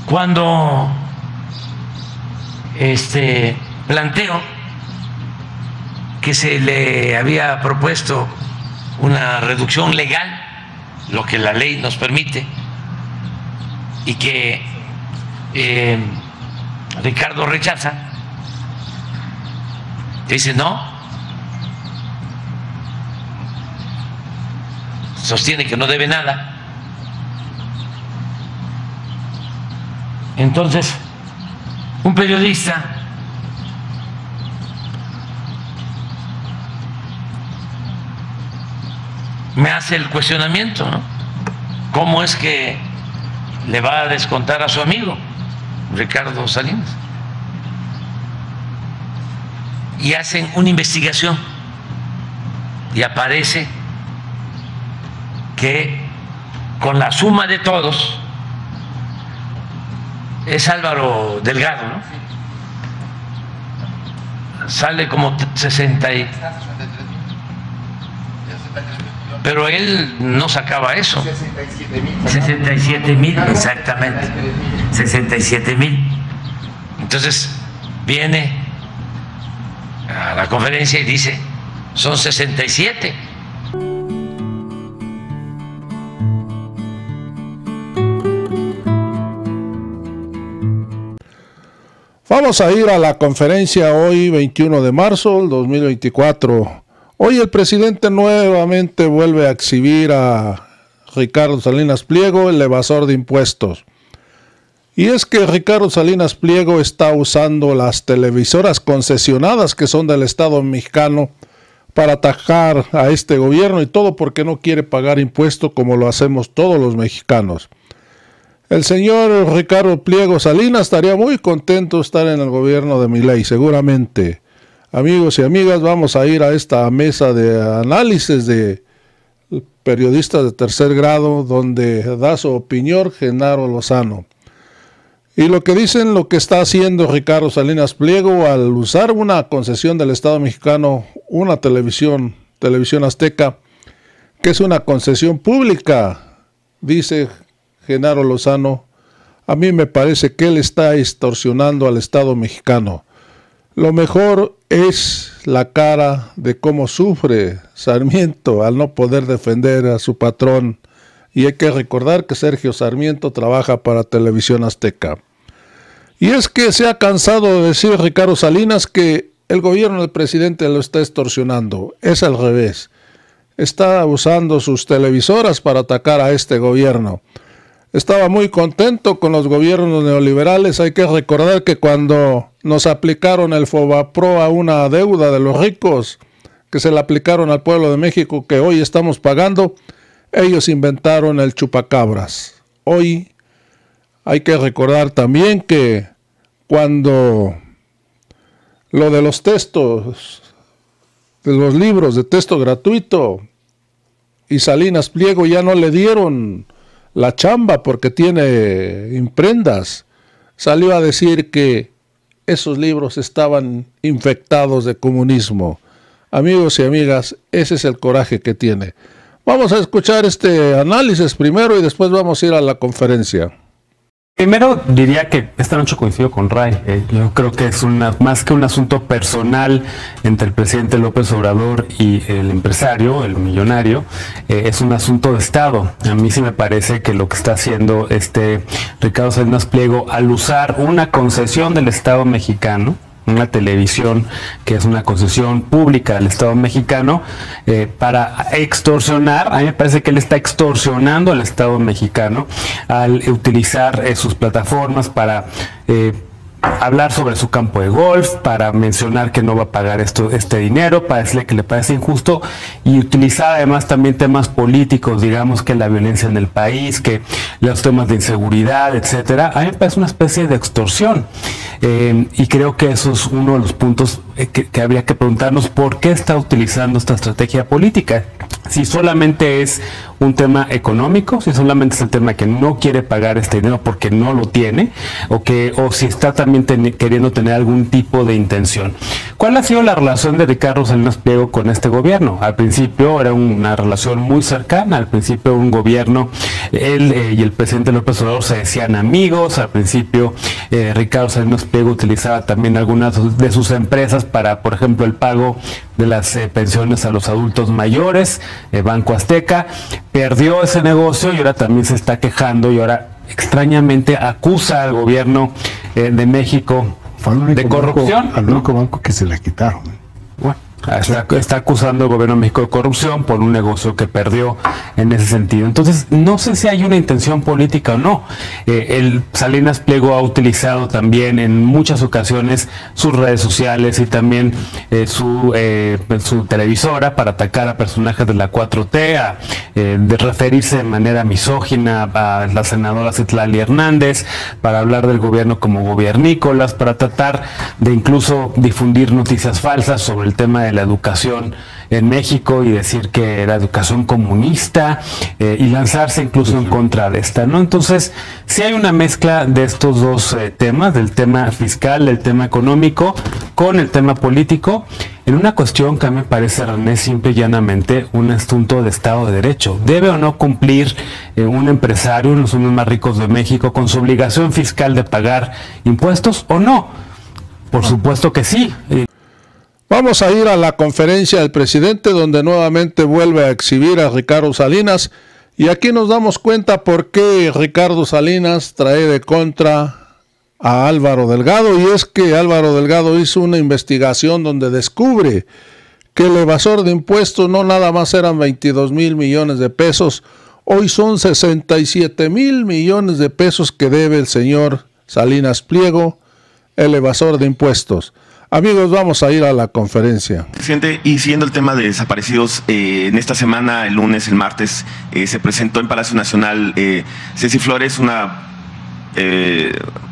Cuando planteo que se le había propuesto una reducción legal, lo que la ley nos permite, y que Ricardo rechaza, dice no, sostiene que no debe nada. Entonces, un periodista me hace el cuestionamiento, ¿no? ¿Cómo es que le va a descontar a su amigo Ricardo Salinas? Y hacen una investigación y aparece que con la suma de todos es Álvaro Delgado, ¿no? Sale como 60 y... Pero él no sacaba eso. 67,000, exactamente. 67,000. Entonces viene a la conferencia y dice, son 67. Vamos a ir a la conferencia hoy, 21 de marzo del 2024. Hoy el presidente nuevamente vuelve a exhibir a Ricardo Salinas Pliego, el evasor de impuestos. Y es que Ricardo Salinas Pliego está usando las televisoras concesionadas que son del Estado mexicano para atacar a este gobierno, y todo porque no quiere pagar impuestos como lo hacemos todos los mexicanos. El señor Ricardo Pliego Salinas estaría muy contento de estar en el gobierno de Milei, seguramente. Amigos y amigas, vamos a ir a esta mesa de análisis de periodistas de tercer grado, donde da su opinión Genaro Lozano. Y lo que dicen, lo que está haciendo Ricardo Salinas Pliego al usar una concesión del Estado mexicano, una televisión azteca, que es una concesión pública, dice Genaro Lozano, a mí me parece que él está extorsionando al Estado mexicano. Lo mejor es la cara de cómo sufre Sarmiento al no poder defender a su patrón. Y hay que recordar que Sergio Sarmiento trabaja para Televisión Azteca. Y es que se ha cansado de decir Ricardo Salinas que el gobierno del presidente lo está extorsionando. Es al revés. Está usando sus televisoras para atacar a este gobierno. Estaba muy contento con los gobiernos neoliberales. Hay que recordar que cuando nos aplicaron el Fobapro a una deuda de los ricos, que se le aplicaron al pueblo de México, que hoy estamos pagando, ellos inventaron el chupacabras. Hoy hay que recordar también que cuando lo de los textos, de los libros de texto gratuito, y Salinas Pliego ya no le dieron la chamba porque tiene imprentas, salió a decir que esos libros estaban infectados de comunismo. Amigos y amigas, ese es el coraje que tiene. Vamos a escuchar este análisis primero y después vamos a ir a la conferencia. Primero diría que esta noche coincido con Ray. Yo creo que es más que un asunto personal entre el presidente López Obrador y el empresario, el millonario, es un asunto de Estado. A mí sí me parece que lo que está haciendo Ricardo Salinas Pliego al usar una concesión del Estado mexicano, una televisión que es una concesión pública del Estado mexicano, para extorsionar. A mí me parece que él está extorsionando al Estado mexicano al utilizar sus plataformas para hablar sobre su campo de golf, para mencionar que no va a pagar este dinero, para decirle que le parece injusto, y utilizar además también temas políticos, digamos que la violencia en el país, que los temas de inseguridad, etcétera. A mí me parece una especie de extorsión, y creo que eso es uno de los puntos que habría que preguntarnos por qué está utilizando esta estrategia política. Si solamente es un tema económico, si solamente es el tema que no quiere pagar este dinero porque no lo tiene, o si está también queriendo tener algún tipo de intención. ¿Cuál ha sido la relación de Ricardo Salinas Pliego con este gobierno? Al principio era una relación muy cercana, al principio un gobierno, él y el presidente López Obrador se decían amigos, al principio Ricardo Salinas Pliego utilizaba también algunas de sus empresas para, por ejemplo, el pago de las pensiones a los adultos mayores. Banco Azteca perdió ese negocio y ahora también se está quejando y ahora extrañamente acusa al gobierno de México de corrupción. Al único banco que se le quitaron. Bueno, está acusando al gobierno de México de corrupción por un negocio que perdió en ese sentido. Entonces, no sé si hay una intención política o no. El Salinas Pliego ha utilizado también en muchas ocasiones sus redes sociales y también su televisora para atacar a personajes de la 4T, de referirse de manera misógina a la senadora Citlali Hernández, para hablar del gobierno como gobiernícolas, para tratar de incluso difundir noticias falsas sobre el tema de la educación en México y decir que era educación comunista y lanzarse incluso en contra de esta, ¿no? Entonces, sí hay una mezcla de estos dos temas, del tema fiscal, del tema económico, con el tema político, en una cuestión que a mí me parece, René, simple y llanamente un asunto de Estado de Derecho. ¿Debe o no cumplir un empresario, uno de los hombres más ricos de México, con su obligación fiscal de pagar impuestos o no? Por supuesto que sí. Vamos a ir a la conferencia del presidente, donde nuevamente vuelve a exhibir a Ricardo Salinas, y aquí nos damos cuenta por qué Ricardo Salinas trae de contra a Álvaro Delgado, y es que Álvaro Delgado hizo una investigación donde descubre que el evasor de impuestos no nada más eran 22,000 millones de pesos, hoy son 67,000 millones de pesos que debe el señor Salinas Pliego, el evasor de impuestos. Amigos, vamos a ir a la conferencia. Presidente, y siguiendo el tema de desaparecidos, en esta semana, el lunes, el martes, se presentó en Palacio Nacional Ceci Flores, una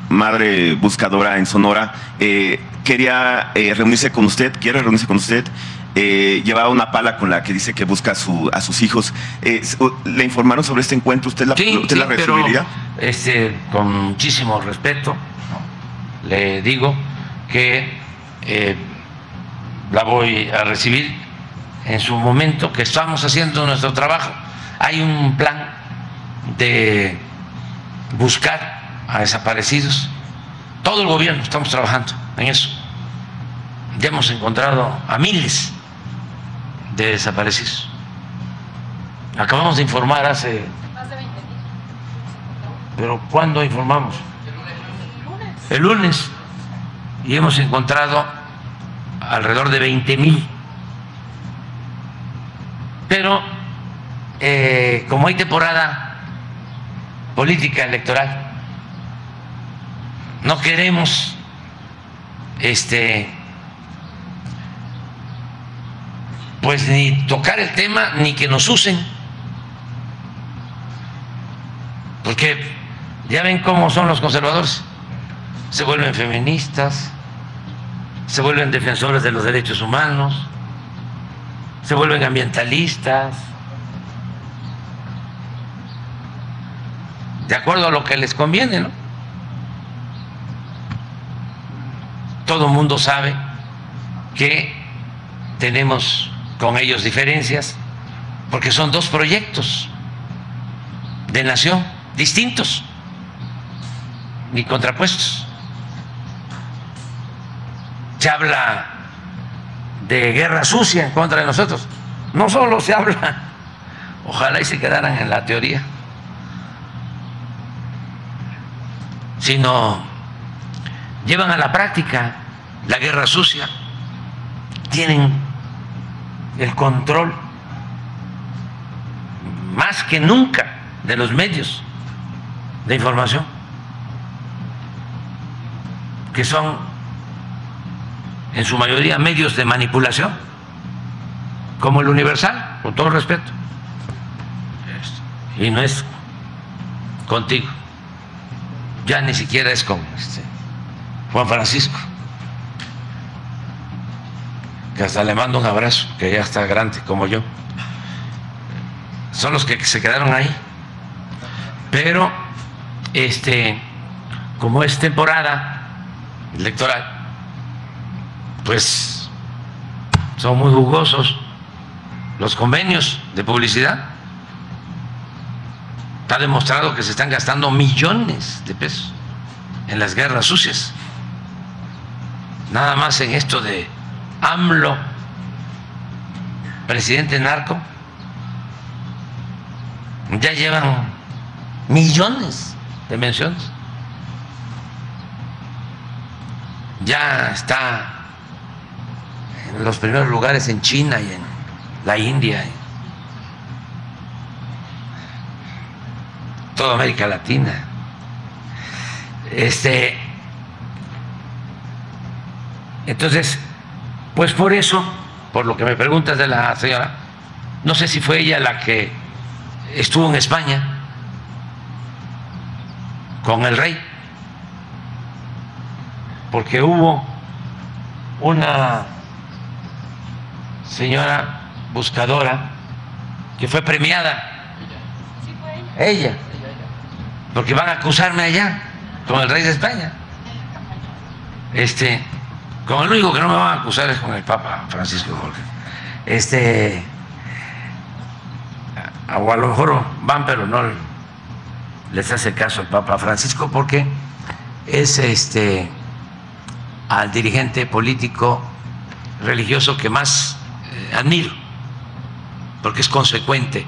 madre buscadora en Sonora. Quería reunirse con usted, llevaba una pala con la que dice que busca a sus hijos. ¿Le informaron sobre este encuentro? ¿Usted la recibiría? Pero, con muchísimo respeto, le digo que la voy a recibir en su momento, que estamos haciendo nuestro trabajo. Hay un plan de buscar a desaparecidos. Todo el gobierno estamos trabajando en eso. Ya hemos encontrado a miles de desaparecidos. Acabamos de informar hace... Más de 20,000. ¿Pero cuándo informamos? El lunes. Y hemos encontrado alrededor de 20,000. Pero como hay temporada política electoral, no queremos pues ni tocar el tema ni que nos usen, porque ya ven cómo son los conservadores, se vuelven feministas, se vuelven defensores de los derechos humanos, se vuelven ambientalistas, de acuerdo a lo que les conviene, ¿no? Todo el mundo sabe que tenemos con ellos diferencias, porque son dos proyectos de nación distintos y contrapuestos. Se habla de guerra sucia en contra de nosotros. No solo se habla, ojalá y se quedaran en la teoría, sino llevan a la práctica la guerra sucia. Tienen el control más que nunca de los medios de información, que son en su mayoría medios de manipulación, como el Universal, con todo respeto. Y no es contigo, ya ni siquiera es con Juan Francisco. que hasta le mando un abrazo, que ya está grande como yo, son los que se quedaron ahí. Pero como es temporada electoral, pues son muy jugosos los convenios de publicidad. Está demostrado que se están gastando millones de pesos en las guerras sucias. Nada más en esto de AMLO, presidente narco, ya llevan millones de menciones. Ya está en los primeros lugares en China y en la India, en toda América Latina. Entonces, pues por eso, por lo que me preguntas de la señora, no sé si fue ella la que estuvo en España con el rey, porque hubo una señora buscadora que fue premiada. Ella, porque van a acusarme allá con el rey de España. Con el único que no me van a acusar es con el Papa Francisco Jorge. O a lo mejor van, pero no les hace caso al Papa Francisco, porque es al dirigente político religioso que más admiro, porque es consecuente,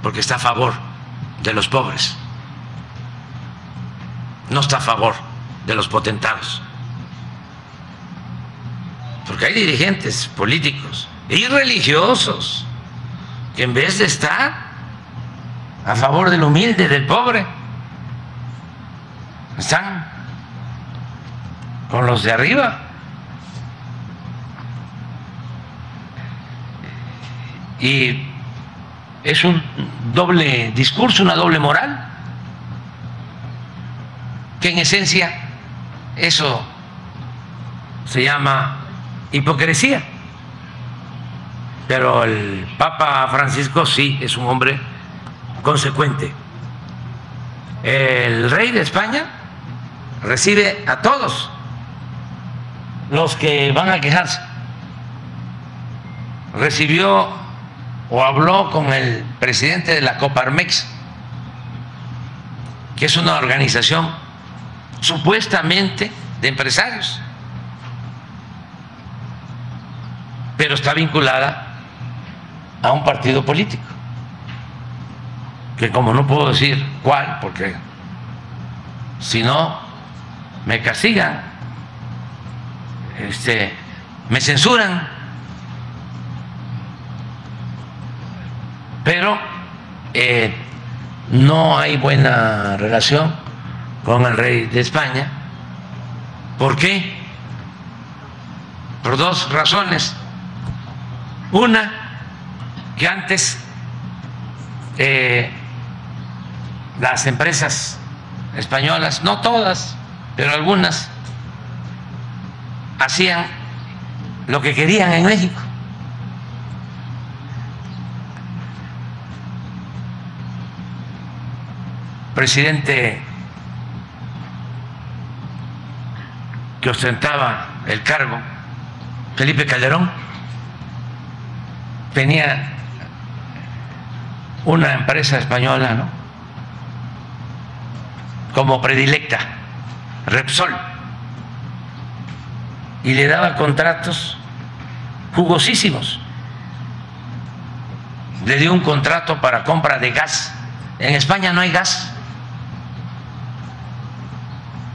porque está a favor de los pobres, no está a favor de los potentados. Porque hay dirigentes políticos y religiosos que en vez de estar a favor del humilde, del pobre, están con los de arriba. Y es un doble discurso, una doble moral, que en esencia eso se llama hipocresía. Pero el Papa Francisco sí es un hombre consecuente. El rey de España recibe a todos los que van a quejarse. Recibió o habló con el presidente de la Coparmex, que es una organización supuestamente de empresarios, pero está vinculada a un partido político, que como no puedo decir cuál, porque si no me castigan, me censuran, pero no hay buena relación con el rey de España. ¿Por qué? Por dos razones. Una, que antes las empresas españolas, no todas, pero algunas, hacían lo que querían en México. Presidente que ostentaba el cargo, Felipe Calderón, tenía una empresa española, ¿no?, como predilecta, Repsol, y le daba contratos jugosísimos. Le dio un contrato para compra de gas. En España no hay gas,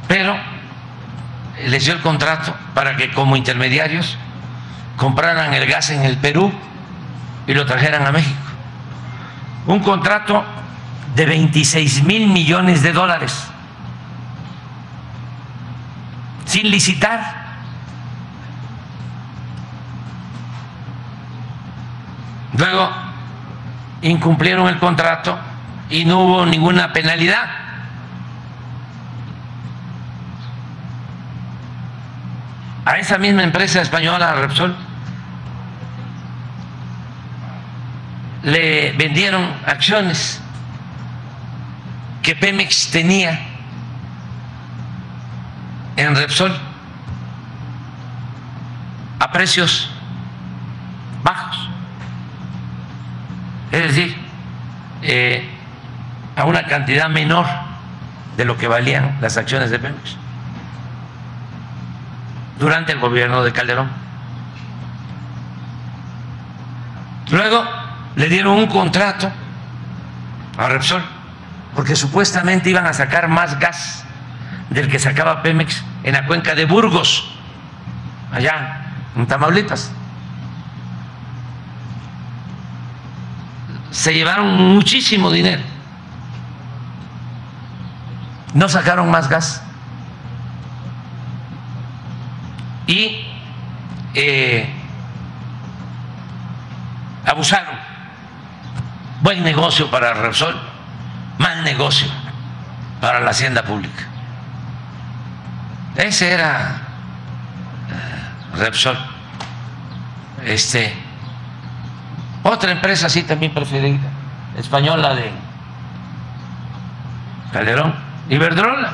pero les dio el contrato para que como intermediarios compraran el gas en el Perú y lo trajeran a México. Un contrato de 26,000 millones de dólares, sin licitar. Luego incumplieron el contrato y no hubo ninguna penalidad. A esa misma empresa española, Repsol, le vendieron acciones que Pemex tenía en Repsol a precios bajos, es decir, a una cantidad menor de lo que valían las acciones de Pemex durante el gobierno de Calderón. Luego le dieron un contrato a Repsol porque supuestamente iban a sacar más gas del que sacaba Pemex en la cuenca de Burgos, allá en Tamaulipas. Se llevaron muchísimo dinero, no sacaron más gas y abusaron. Buen negocio para Repsol, mal negocio para la hacienda pública. Ese era Repsol. Otra empresa sí también preferida, española de Calderón, Iberdrola,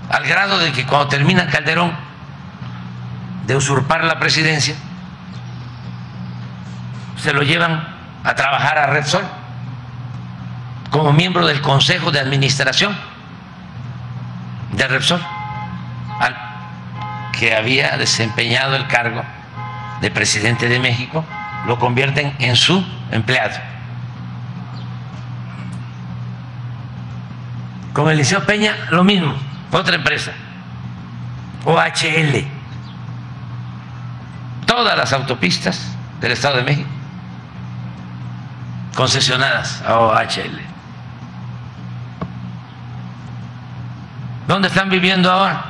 al grado de que cuando termina Calderón de usurpar la presidencia, se lo llevan a trabajar a Repsol como miembro del Consejo de Administración de Repsol, al que había desempeñado el cargo de presidente de México, lo convierten en su empleado. Con Eliseo Peña lo mismo, otra empresa, OHL, todas las autopistas del Estado de México concesionadas a OHL. ¿Dónde están viviendo ahora?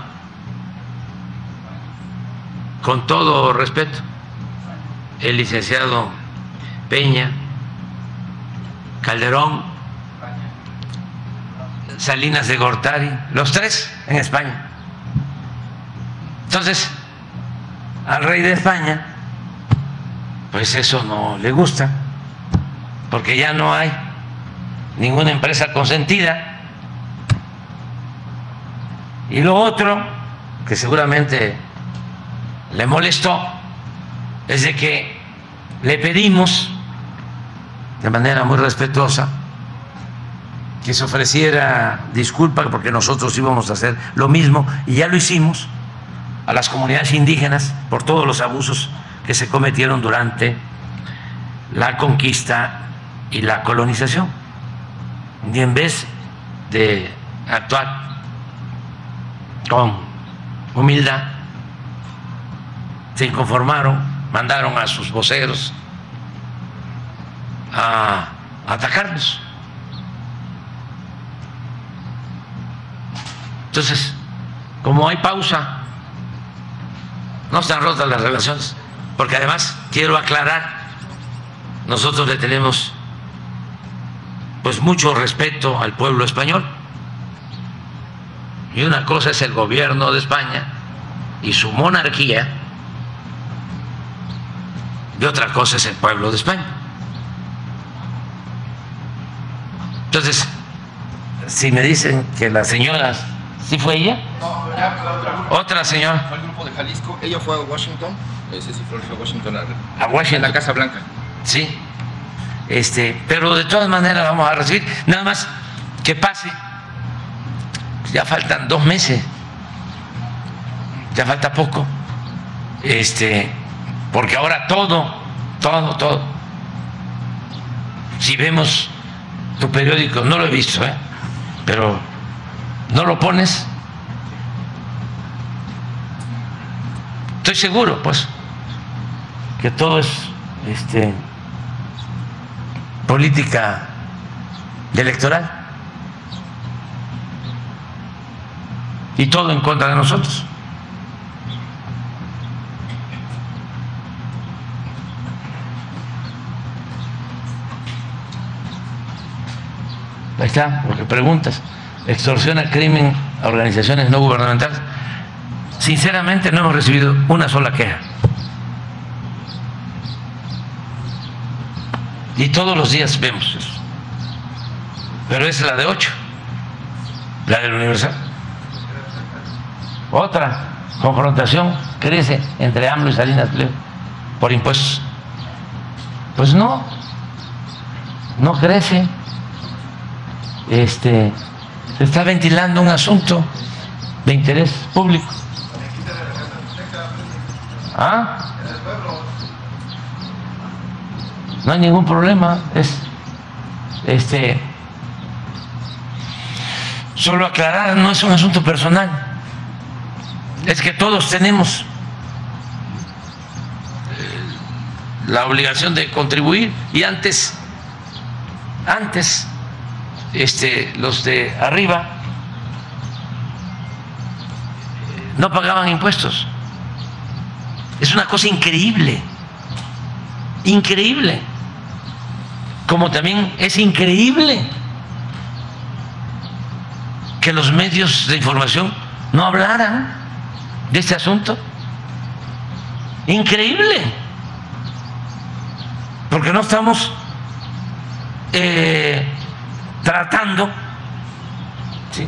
Con todo respeto, el licenciado Peña, Calderón, Salinas de Gortari, los tres en España. Entonces, al rey de España, pues eso no le gusta, porque ya no hay ninguna empresa consentida. Y lo otro, que seguramente le molestó, es de que le pedimos de manera muy respetuosa que se ofreciera disculpa, porque nosotros íbamos a hacer lo mismo, y ya lo hicimos, a las comunidades indígenas por todos los abusos que se cometieron durante la conquista y la colonización. Y en vez de actuar con humildad, se inconformaron, mandaron a sus voceros a atacarnos. Entonces, como hay pausa, no están rotas las relaciones, porque además quiero aclarar, nosotros le tenemos pues mucho respeto al pueblo español, y una cosa es el gobierno de España y su monarquía, y otra cosa es el pueblo de España. Entonces, si me dicen que la señora, ¿sí fue ella? No, ya fue la otra señora. Fue el grupo de Jalisco, ella fue a Washington, ese sí fue a Washington, a Washington, en la Casa Blanca. Sí, pero de todas maneras vamos a recibir, nada más que pase, ya faltan 2 meses, ya falta poco, porque ahora todo, si vemos tu periódico, no lo he visto, pero no lo pones, estoy seguro pues que todo es política electoral y todo en contra de nosotros. Ahí está, porque preguntas, extorsiona, crimen a organizaciones no gubernamentales. Sinceramente no hemos recibido una sola queja. Y todos los días vemos eso. Pero es la de 8, la del Universal. Otra confrontación crece entre AMLO y Salinas Pliego por impuestos. Pues no crece. Se está ventilando un asunto de interés público. ¿Ah? No hay ningún problema. Solo aclarar, no es un asunto personal. Es que todos tenemos la obligación de contribuir, y antes los de arriba no pagaban impuestos. Es una cosa increíble, increíble. Como también es increíble que los medios de información no hablaran de este asunto. Increíble. Porque no estamos tratando, ¿sí?,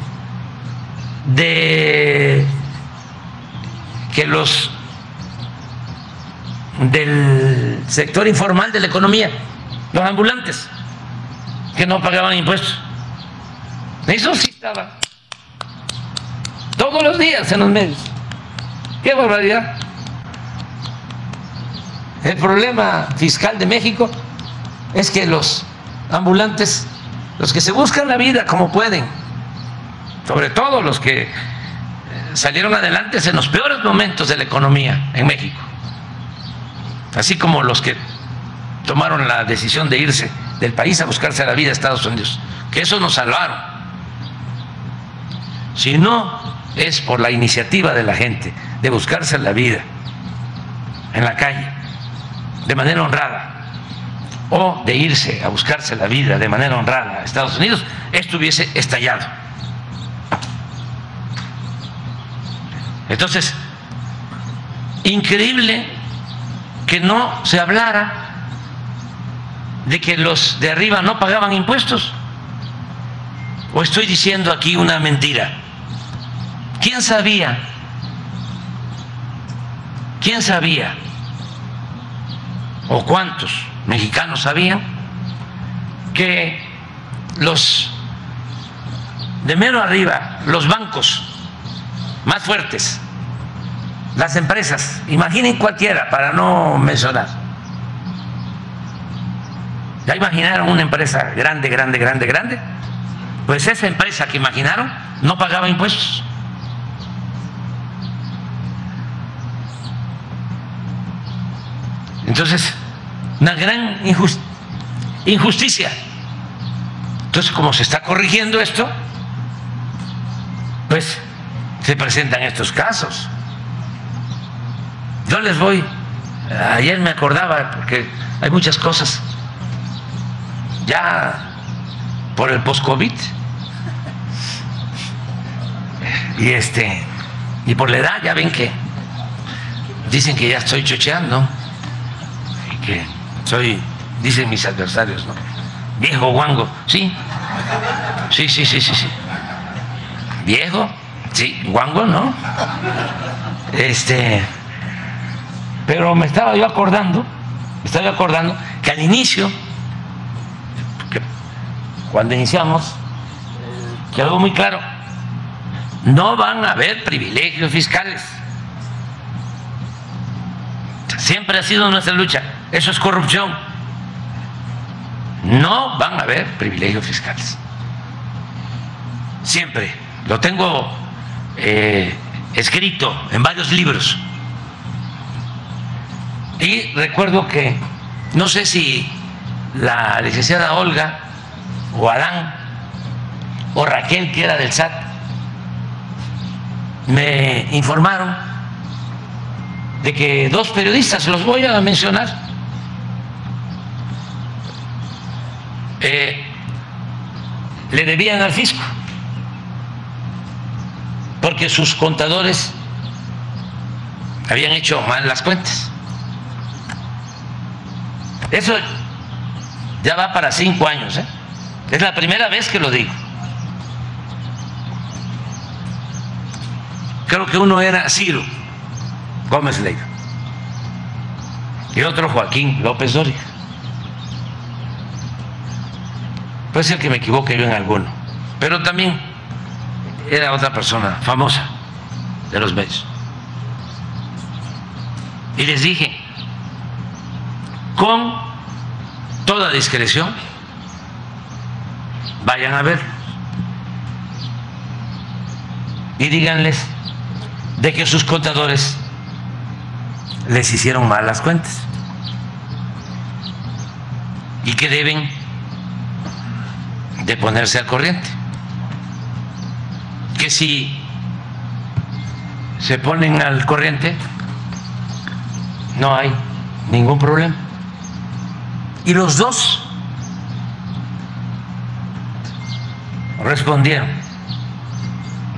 de que los del sector informal de la economía, los ambulantes que no pagaban impuestos, eso sí estaba todos los días en los medios. ¡Qué barbaridad! El problema fiscal de México es que los ambulantes, los que se buscan la vida como pueden, sobre todo los que salieron adelante en los peores momentos de la economía en México, así como los que tomaron la decisión de irse del país a buscarse la vida a Estados Unidos, que esos nos salvaron. Si no es por la iniciativa de la gente de buscarse la vida en la calle de manera honrada, o de irse a buscarse la vida de manera honrada a Estados Unidos, esto hubiese estallado. Entonces, increíble que no se hablara de que los de arriba no pagaban impuestos. ¿O estoy diciendo aquí una mentira? ¿Quién sabía? ¿Quién sabía? ¿O cuántos mexicanos sabían que los de mero arriba, los bancos más fuertes, las empresas, imaginen cualquiera para no mencionar, ¿ya imaginaron una empresa grande? Pues esa empresa que imaginaron no pagaba impuestos. Entonces, una gran injusticia. Entonces, como se está corrigiendo esto, pues se presentan estos casos. Yo les voy, ayer me acordaba, porque hay muchas cosas ya por el post-COVID y por la edad, ya ven que dicen que ya estoy chocheando, y que soy, dicen mis adversarios, ¿no?, viejo guango. Sí. Viejo, sí, guango, ¿no? Pero me estaba yo acordando que al inicio, cuando iniciamos, quedó muy claro: no van a haber privilegios fiscales. Siempre ha sido nuestra lucha. Eso es corrupción. No van a haber privilegios fiscales. Siempre. Lo tengo escrito en varios libros. Y recuerdo que, no sé si la licenciada Olga o Adán o Raquel, que era del SAT, me informaron de que dos periodistas, los voy a mencionar, le debían al fisco porque sus contadores habían hecho mal las cuentas. Eso Ya va para 5 años, ¿eh? Es la primera vez que lo digo. Creo que uno era Ciro Gómez Leiva y otro Joaquín López Dóriga. Puede ser que me equivoque yo en alguno, pero también era otra persona famosa de los medios. Y les dije, con toda discreción, vayan a ver y díganles de que sus contadores les hicieron mal las cuentas y que deben de ponerse al corriente, que si se ponen al corriente no hay ningún problema. Y los dos respondieron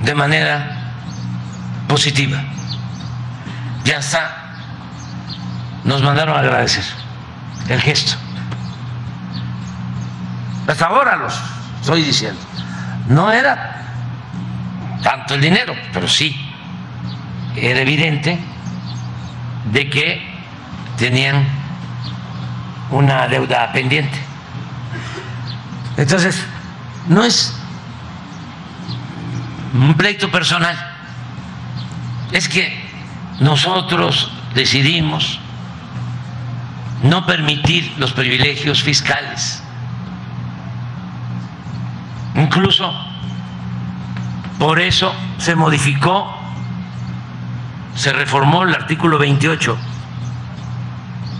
de manera positiva. Ya está, nos mandaron a agradecer el gesto. Hasta ahora los estoy diciendo, no era tanto el dinero, pero sí era evidente de que tenían una deuda pendiente. Entonces, no es un pleito personal, es que nosotros decidimos no permitir los privilegios fiscales. Incluso por eso se modificó, se reformó el artículo 28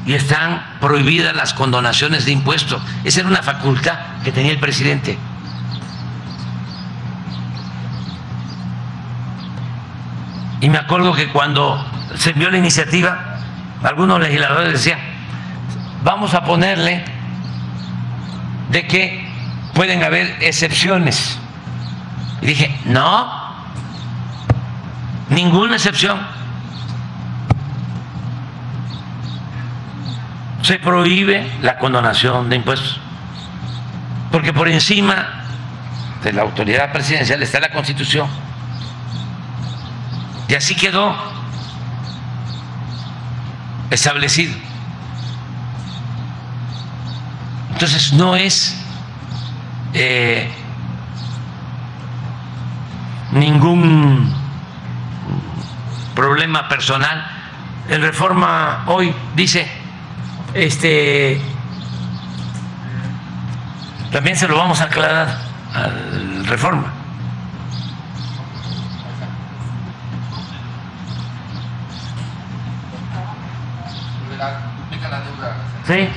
y están prohibidas las condonaciones de impuestos. Esa era una facultad que tenía el presidente. Y me acuerdo que cuando se envió la iniciativa, algunos legisladores decían, vamos a ponerle de que pueden haber excepciones. Y dije, no, ninguna excepción. Se prohíbe la condonación de impuestos, porque por encima de la autoridad presidencial está la Constitución. Y así quedó establecido. Entonces no es ningún problema personal. El Reforma hoy dice, también se lo vamos a aclarar al Reforma. Duplica la deuda. Sí.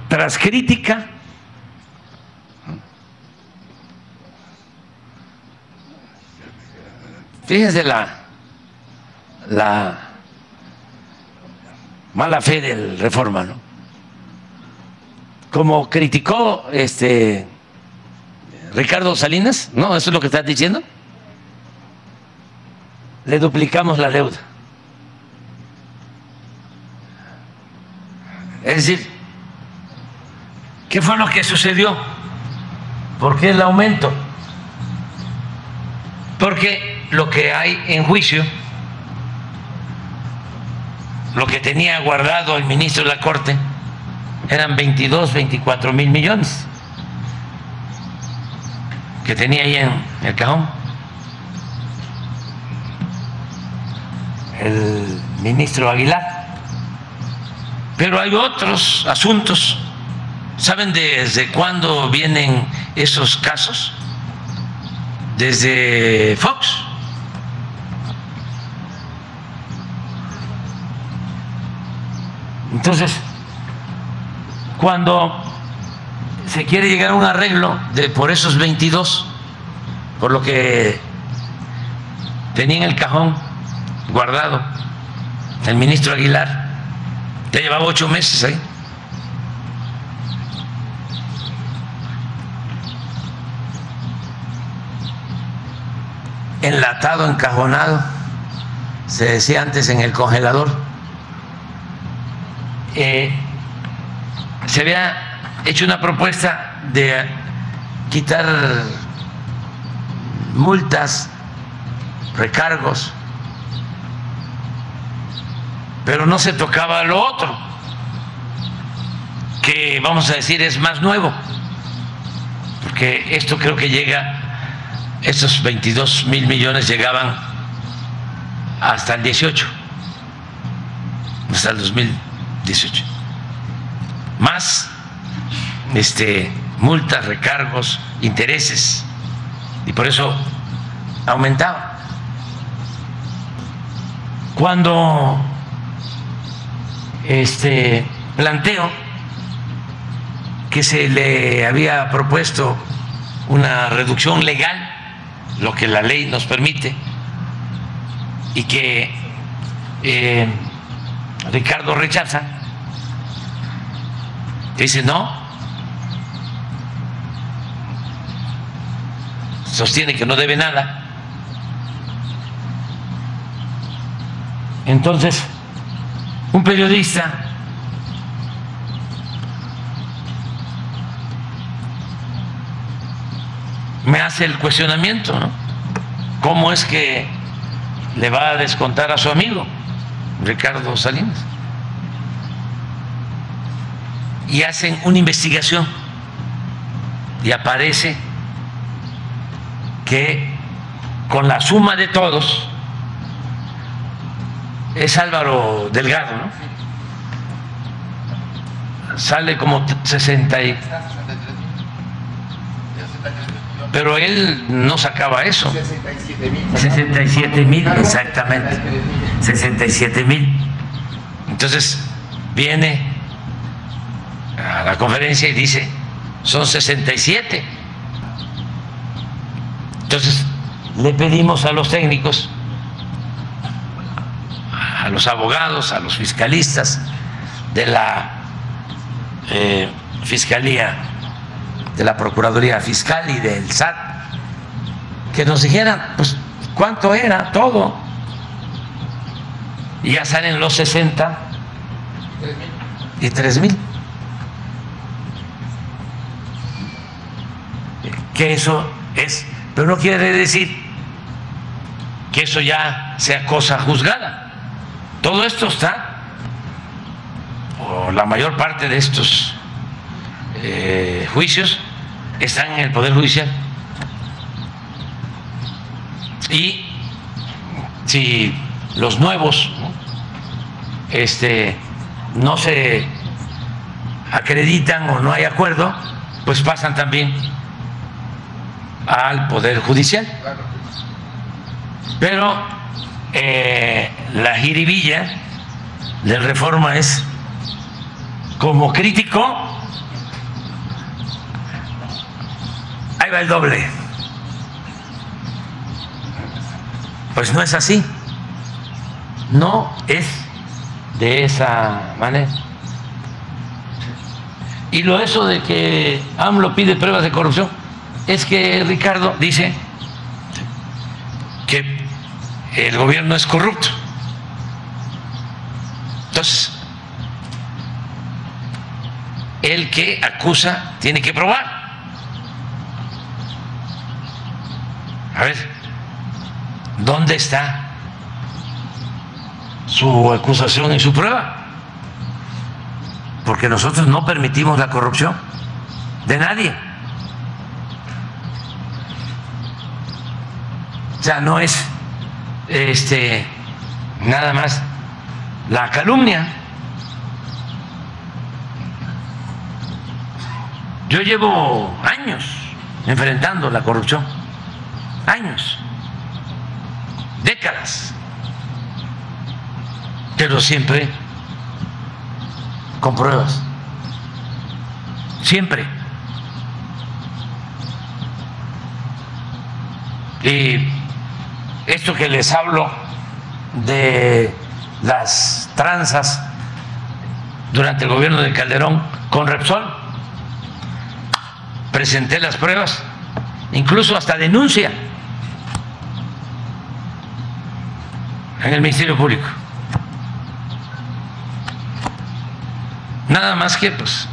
Tras crítica, fíjense la mala fe del Reforma, ¿no? Como criticó Ricardo Salinas, ¿no? Eso es lo que estás diciendo. Le duplicamos la deuda. Es decir, ¿qué fue lo que sucedió? ¿Por qué el aumento? Porque lo que hay en juicio, lo que tenía guardado el ministro de la Corte, eran 22, 24 mil millones que tenía ahí en el cajón el ministro Aguilar. Pero hay otros asuntos. ¿Saben desde cuándo vienen esos casos? Desde Fox. Entonces, cuando se quiere llegar a un arreglo por esos 22, por lo que tenía en el cajón guardado el ministro Aguilar, ya llevaba 8 meses ahí. enlatado, encajonado, se decía antes en el congelador. Se había hecho una propuesta de quitar multas, recargos, pero no se tocaba lo otro, que vamos a decir es más nuevo, porque esto creo que llega, estos 22,000 millones llegaban hasta el 18, hasta el 2018, más multas, recargos, intereses, y por eso aumentaba. Cuando planteo que se le había propuesto una reducción legal, lo que la ley nos permite, y que Ricardo rechaza, dice no, sostiene que no debe nada. Entonces, un periodista me hace el cuestionamiento, ¿no? ¿Cómo es que le va a descontar a su amigo Ricardo Salinas? Y hacen una investigación y aparece que con la suma de todos es Álvaro Delgado, ¿no? Sale como 60 pero él no sacaba eso. 67,000, exactamente. 67,000. Entonces viene a la conferencia y dice, son 67. Entonces le pedimos a los técnicos, a los abogados, a los fiscalistas de la Fiscalía, de la Procuraduría Fiscal y del SAT, que nos dijeran pues cuánto era todo, y ya salen los 60 y 3,000, que eso es, pero no quiere decir que eso ya sea cosa juzgada. Todo esto está, o la mayor parte de estos juicios están en el Poder Judicial, y si los nuevos no se acreditan o no hay acuerdo, pues pasan también al Poder Judicial. Pero la jiribilla de Reforma es, como crítico, ahí va el doble. Pues no es así, no es de esa manera. Y eso de que AMLO pide pruebas de corrupción, es que Ricardo dice que el gobierno es corrupto. Entonces, el que acusa tiene que probar. A ver, ¿dónde está su acusación y su prueba? Porque nosotros no permitimos la corrupción de nadie. O sea, no es nada más la calumnia. Yo llevo años enfrentando la corrupción, años, décadas, pero siempre con pruebas, siempre. Y esto que les hablo de las tranzas durante el gobierno de Calderón con Repsol, presenté las pruebas, incluso hasta denuncia en el Ministerio Público. Nada más que pues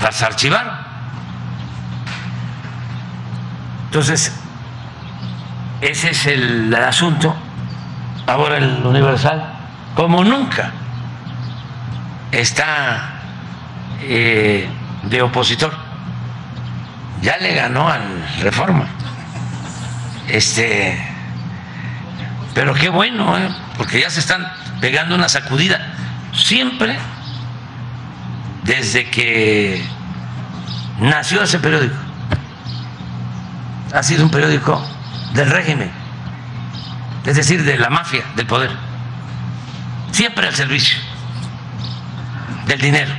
las archivaron. Entonces, ese es el asunto. Ahora el Universal, como nunca, está de opositor. Ya le ganó al Reforma. Pero qué bueno, porque ya se están pegando una sacudida. Siempre, desde que nació ese periódico, ha sido un periódico del régimen, es decir, de la mafia, del poder. Siempre al servicio del dinero.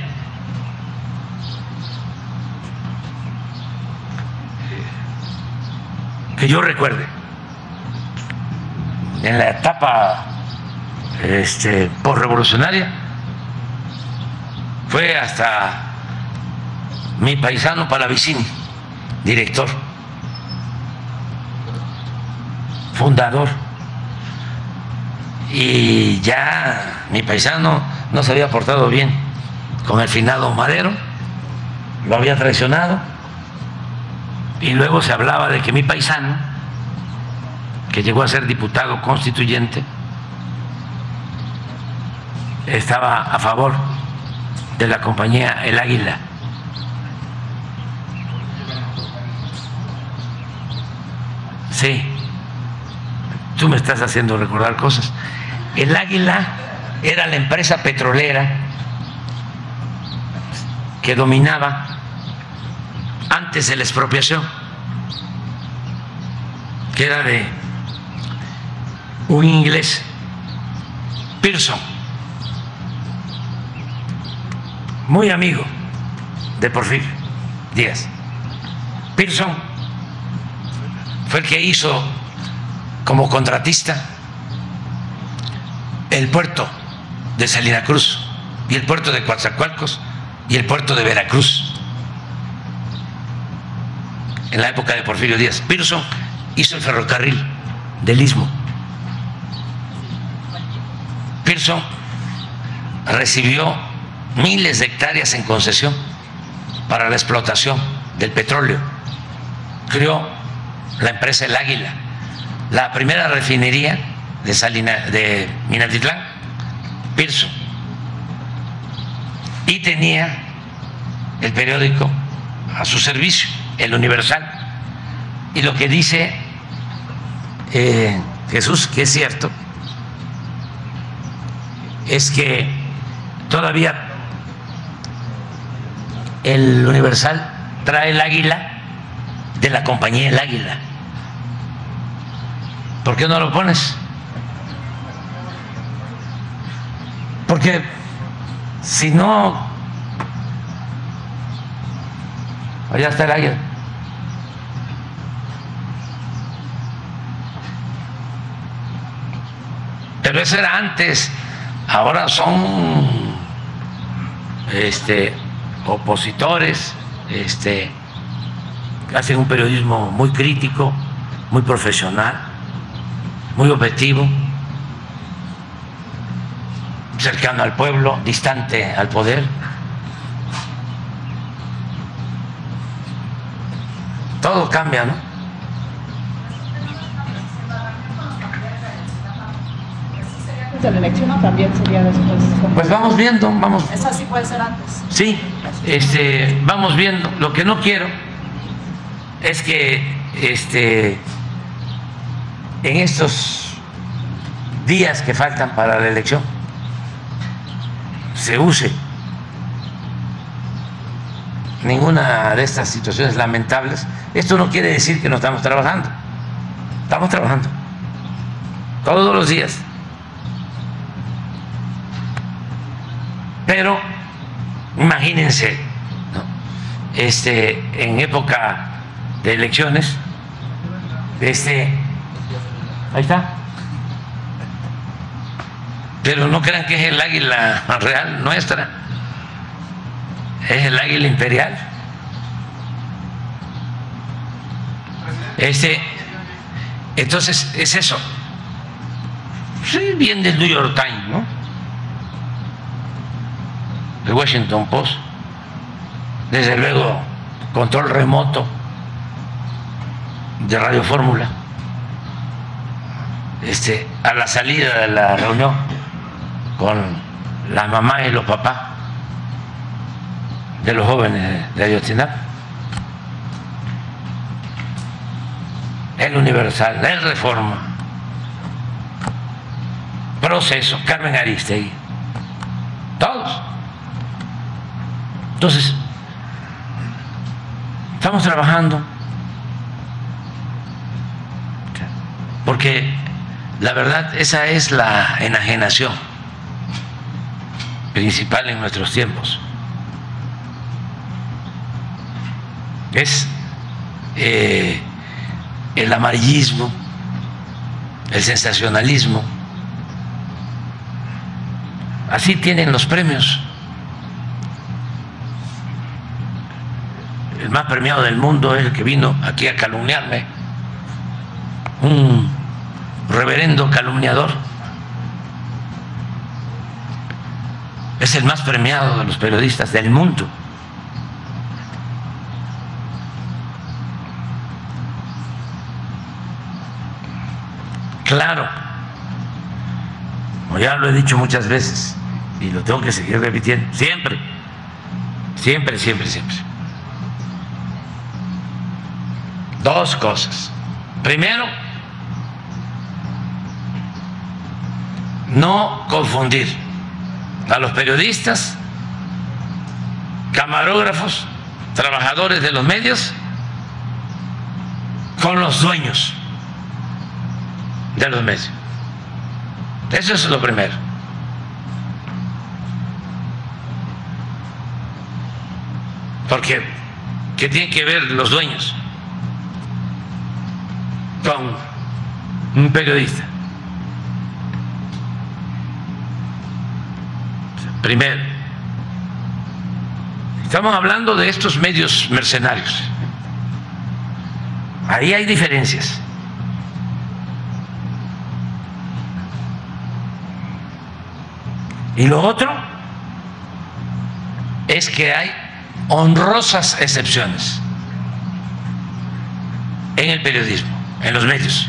Que yo recuerde, en la etapa posrevolucionaria, fue hasta mi paisano Palavicini, director, fundador, y ya mi paisano no se había portado bien con el finado Madero, lo había traicionado, y luego se hablaba de que mi paisano, que llegó a ser diputado constituyente, estaba a favor de la compañía El Águila. Sí, tú me estás haciendo recordar cosas. El Águila era la empresa petrolera que dominaba antes de la expropiación, que era de un inglés, Pearson, muy amigo de Porfirio Díaz. Pearson fue el que hizo como contratista el puerto de Salina Cruz y el puerto de Coatzacoalcos y el puerto de Veracruz en la época de Porfirio Díaz. Pearson hizo el ferrocarril del Istmo. Pearson recibió miles de hectáreas en concesión para la explotación del petróleo. Creó la empresa El Águila, la primera refinería de Minatitlán, Pearson, y tenía el periódico a su servicio, El Universal. Y lo que dice Jesús, que es cierto, es que todavía El Universal trae el águila de la compañía El Águila. ¿Por qué no lo pones? Porque si no, allá está el águila. Pero eso era antes. Ahora son opositores, hacen un periodismo muy crítico, muy profesional, muy objetivo, cercano al pueblo, distante al poder. Todo cambia, ¿no? ¿De la elección o también sería después? Pues vamos viendo, vamos. Esa sí puede ser antes. Sí, vamos viendo. Lo que no quiero es que en estos días que faltan para la elección se use ninguna de estas situaciones lamentables. Esto no quiere decir que no estamos trabajando. Estamos trabajando todos los días. Pero imagínense, ¿no? En época de elecciones, ahí está. Pero no crean que es el águila real nuestra, es el águila imperial. Entonces es eso. Sí, bien del New York Times, ¿no? El Washington Post, desde luego control remoto de Radio Fórmula. A la salida de la reunión con la mamá y los papás de los jóvenes de Ayotzinapa, el Universal, el Reforma, Proceso, Carmen Aristegui, todos. Entonces, estamos trabajando porque la verdad esa es la enajenación principal en nuestros tiempos. Es el amarillismo, el sensacionalismo. Así tienen los premios. El más premiado del mundo es el que vino aquí a calumniarme, un reverendo calumniador. Es el más premiado de los periodistas del mundo. Claro, como ya lo he dicho muchas veces y lo tengo que seguir repitiendo, siempre, siempre, siempre, siempre. Dos cosas. Primero, no confundir a los periodistas, camarógrafos, trabajadores de los medios con los dueños de los medios. Eso es lo primero. Porque ¿qué tienen que ver los dueños con un periodista? Primero, estamos hablando de estos medios mercenarios. Ahí hay diferencias. Y lo otro es que hay honrosas excepciones en el periodismo, en los medios.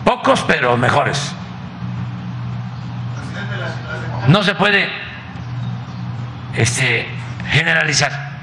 Pocos, pero mejores. No se puede generalizar.